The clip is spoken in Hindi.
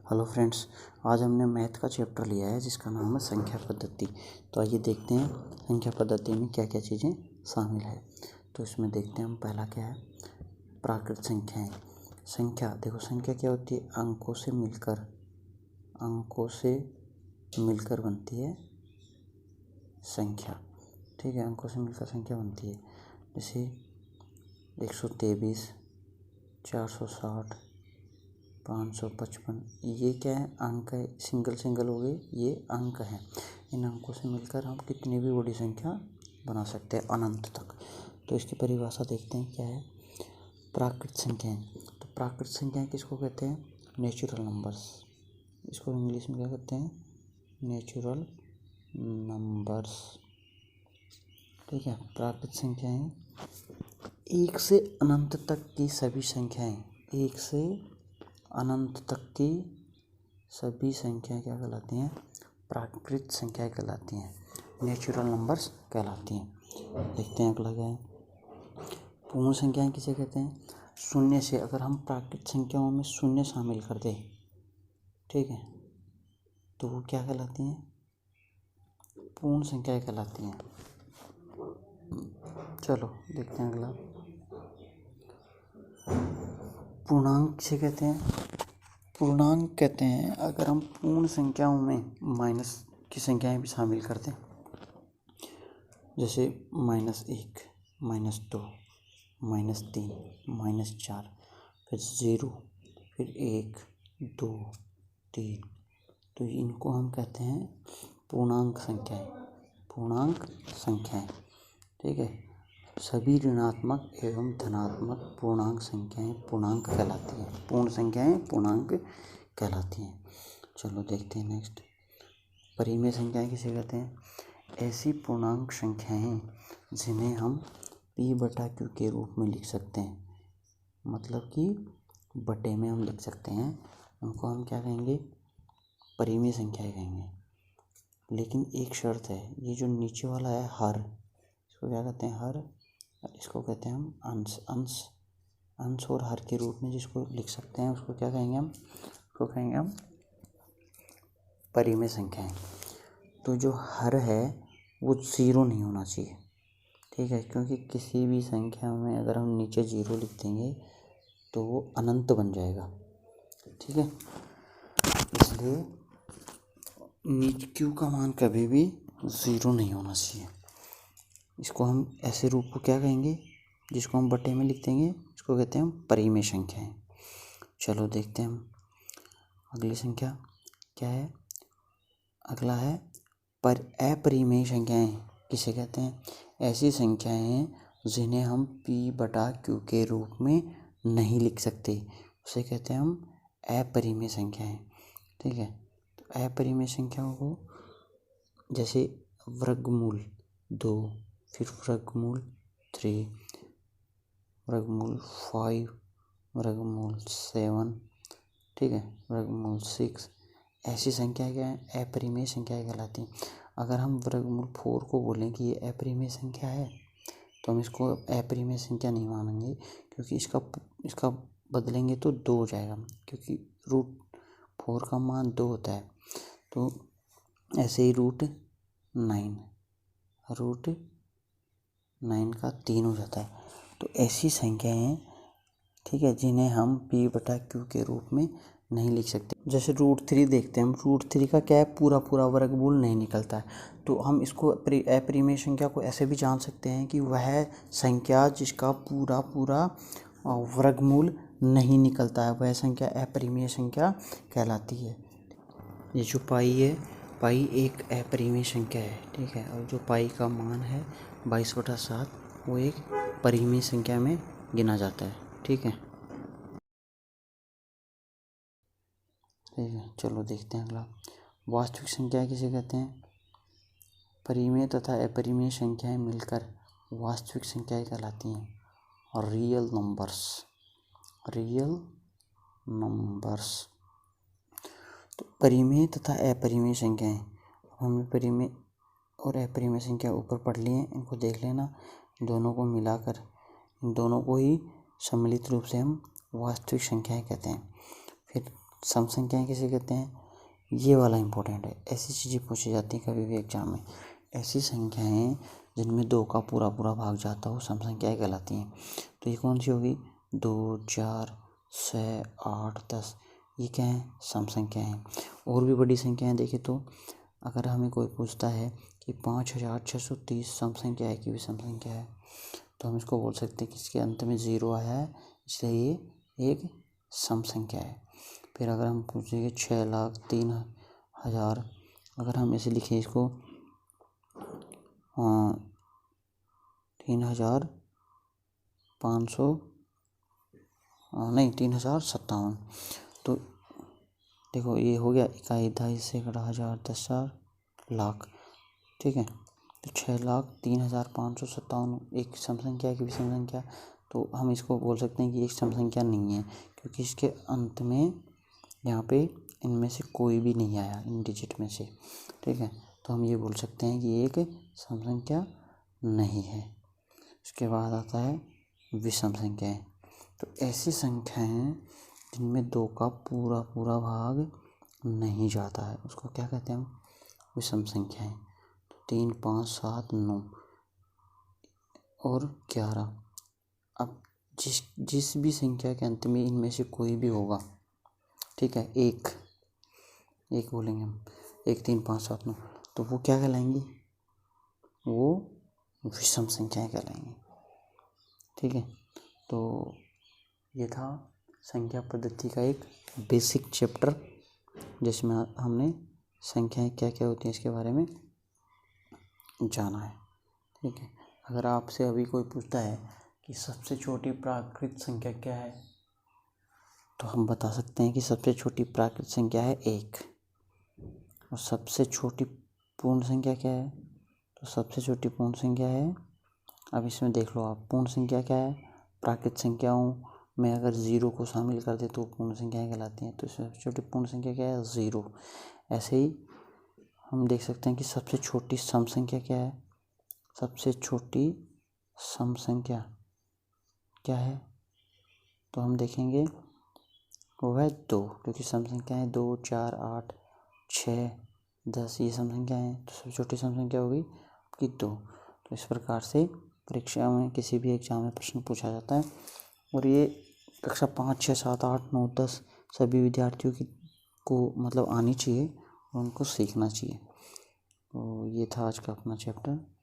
हेलो फ्रेंड्स, आज हमने मैथ का चैप्टर लिया है जिसका नाम है संख्या पद्धति। तो आइए देखते हैं संख्या पद्धति में क्या क्या चीज़ें शामिल है। तो इसमें देखते हैं हम पहला क्या है, प्राकृत संख्याएं। संख्या देखो, संख्या क्या होती है, अंकों से मिलकर बनती है संख्या। ठीक है, अंकों से मिलकर संख्या बनती है। जैसे 123, 460, 555, ये क्या है, अंक है, सिंगल हो गए, ये अंक हैं। इन अंकों से मिलकर हम कितनी भी बड़ी संख्या बना सकते हैं, अनंत तक। तो इसकी परिभाषा देखते हैं क्या है, प्राकृत संख्याएं। तो प्राकृत संख्याएं किसको कहते हैं, नेचुरल नंबर्स। इसको इंग्लिश में क्या कहते हैं, नेचुरल नंबर्स। ठीक है, प्राकृत संख्याएं एक से अनंत तक की सभी संख्याएं, एक से अनंत तक की सभी संख्याएं क्या कहलाती हैं, प्राकृत संख्याएं कहलाती हैं, नेचुरल नंबर्स कहलाती हैं। देखते हैं अगला क्या है, पूर्ण संख्याएं किसे कहते हैं, शून्य से अगर हम प्राकृत संख्याओं में शून्य शामिल कर दें, ठीक है, तो वो क्या कहलाती हैं, पूर्ण संख्याएं कहलाती हैं। चलो देखते हैं अगला, पूर्णांक से कहते हैं, पूर्णांक कहते हैं अगर हम पूर्ण संख्याओं में माइनस की संख्याएं भी शामिल कर दें, जैसे -1, -2, -3, -4, फिर 0, फिर 1, 2, 3, तो इनको हम कहते हैं पूर्णांक संख्याएं, पूर्णांक संख्याएं। ठीक है, सभी ऋणात्मक एवं धनात्मक पूर्णांक संख्याएं पूर्णांक कहलाती हैं, पूर्ण संख्याएं पूर्णांक कहलाती हैं। चलो देखते हैं नेक्स्ट, परिमेय संख्याएं किसे कहते हैं, ऐसी पूर्णांक संख्याएं जिन्हें हम p/q के रूप में लिख सकते हैं, मतलब कि बटे में हम लिख सकते हैं, उनको हम क्या कहेंगे, परिमेय संख्याएं कहेंगे। लेकिन एक शर्त है, ये जो नीचे वाला है हर, इसको क्या कहते हैं, हर, इसको कहते हैं हम अंश और हर के रूप में जिसको लिख सकते हैं उसको क्या कहेंगे हम, उसको कहेंगे हम परिमेय संख्याएं। तो जो हर है वो 0 नहीं होना चाहिए, ठीक है, क्योंकि किसी भी संख्या में अगर हम नीचे 0 लिख देंगे तो वो अनंत बन जाएगा। ठीक है, इसलिए q का मान कभी भी 0 नहीं होना चाहिए। इसको हम ऐसे रूप को क्या कहेंगे, जिसको हम बटे में लिख देंगे, इसको कहते हैं हम परिमेय संख्याएं। चलो देखते हैं हम अगली संख्या क्या है, अगला है अपरिमेय संख्याएं किसे कहते हैं, ऐसी संख्याएं जिन्हें हम p/q के रूप में नहीं लिख सकते, उसे कहते हैं हम अपरिमेय संख्याएं। ठीक है, तो अपरिमेय संख्याओं को जैसे वर्गमूल 2, फिर वर्गमूल 3, वर्गमूल 5, वर्गमूल 7, ठीक है, वर्गमूल 6, ऐसी संख्या क्या है, अपरिमेय संख्या कहलाती हैं। अगर हम वर्गमूल 4 को बोलें कि ये अपरिमेय संख्या है, तो हम इसको अपरिमेय संख्या नहीं मानेंगे, क्योंकि इसका बदलेंगे तो 2 हो जाएगा, क्योंकि √4 का मान 2 होता है। तो ऐसे ही √9 का 3 हो जाता है। तो ऐसी संख्याएं, ठीक है, जिन्हें हम p/q के रूप में नहीं लिख सकते। जैसे √3 देखते हैं हम, √3 का क्या है, पूरा वर्गमूल नहीं निकलता है। तो हम इसको अपरिमेय संख्या को ऐसे भी जान सकते हैं कि वह संख्या जिसका पूरा वर्गमूल नहीं निकलता है, वह संख्या अपरिमेय संख्या कहलाती है। ये जो पाई है, पाई एक अपरिमेय संख्या है, ठीक है, और जो पाई का मान है 22/7, वो एक परिमेय संख्या में गिना जाता है। ठीक है, चलो देखते हैं अगला, वास्तविक संख्या किसे कहते हैं, परिमेय तथा अपरिमेय संख्याएं मिलकर वास्तविक संख्याएं कहलाती हैं, और रियल नंबर्स। तो परिमेय तथा अपरिमेय संख्याएं, हमने परिमेय और अपरिमेय संख्या ऊपर पढ़ ली हैं, इनको देख लेना, दोनों को मिलाकर, इन दोनों को ही सम्मिलित रूप से हम वास्तविक संख्याएं कहते हैं। फिर सम संख्याएं किसे कहते हैं, ये वाला इम्पोर्टेंट है, ऐसी चीज़ें पूछी जाती हैं कभी भी एग्जाम में। ऐसी संख्याएं जिनमें 2 का पूरा पूरा भाग जाता हो सम संख्याएं कहलाती हैं। तो ये कौन सी होगी, 2, 4, 6, 8, 10, ये क्या है, सम संख्याएं हैं। और भी बड़ी संख्याएं देखें तो अगर हमें कोई पूछता है कि 5630 सम संख्या है कि विषम संख्या है, तो हम इसको बोल सकते हैं कि इसके अंत में 0 आया है, इसलिए ये एक सम संख्या है। फिर अगर हम पूछेंगे 6,03,000, अगर हम ऐसे लिखें इसको 3,57, तो देखो ये हो गया इकाई, दहाई, सैकड़ा, हज़ार, 10,000, लाख। ठीक है, तो 6,03,557 एक सम संख्या है कि विषम संख्या, तो हम इसको बोल सकते हैं कि एक सम संख्या नहीं है, क्योंकि इसके अंत में यहाँ पे इनमें से कोई भी नहीं आया, इन डिजिट में से। ठीक है, तो हम ये बोल सकते हैं कि एक सम संख्या नहीं है। इसके बाद आता है विषम संख्याएं। तो ऐसी संख्याएं जिनमें 2 का पूरा पूरा भाग नहीं जाता है उसको क्या कहते हैं हम, विषम संख्याएं। 3, 5, 7, 9 और 11। अब जिस भी संख्या के अंत में इनमें से कोई भी होगा, ठीक है, एक बोलेंगे हम, 1, 3, 5, 7, 9, तो वो क्या कहलाएंगी, वो विषम संख्याएं कहलाएंगी। ठीक है, तो ये था संख्या पद्धति का एक बेसिक चैप्टर, जिसमें हमने संख्याएं क्या क्या होती हैं इसके बारे में जाना है। ठीक है, अगर आपसे अभी कोई पूछता है कि सबसे छोटी प्राकृत संख्या क्या है, तो हम बता सकते हैं कि सबसे छोटी प्राकृत संख्या है 1। और सबसे छोटी पूर्ण संख्या क्या है, तो सबसे छोटी पूर्ण संख्या है, अब इसमें देख लो आप, पूर्ण संख्या क्या है, प्राकृत संख्याओं में अगर 0 को शामिल कर दे तो पूर्ण संख्याएं कहलाती हैं। तो सबसे छोटी पूर्ण संख्या क्या है, 0। ऐसे ही हम देख सकते हैं कि सबसे छोटी सम संख्या क्या है, सबसे छोटी सम संख्या क्या है, तो हम देखेंगे वो है 2, क्योंकि सम संख्या है 2, 4, 8, 6, 10, ये सम संख्या है। तो सबसे छोटी सम संख्या होगी आपकी 2। तो इस प्रकार से परीक्षा में किसी भी एग्जाम में प्रश्न पूछा जाता है, और ये कक्षा 5, 6, 7, 8, 9, 10 सभी विद्यार्थियों को मतलब आनी चाहिए और उनको सीखना चाहिए। तो ये था आज का अपना चैप्टर।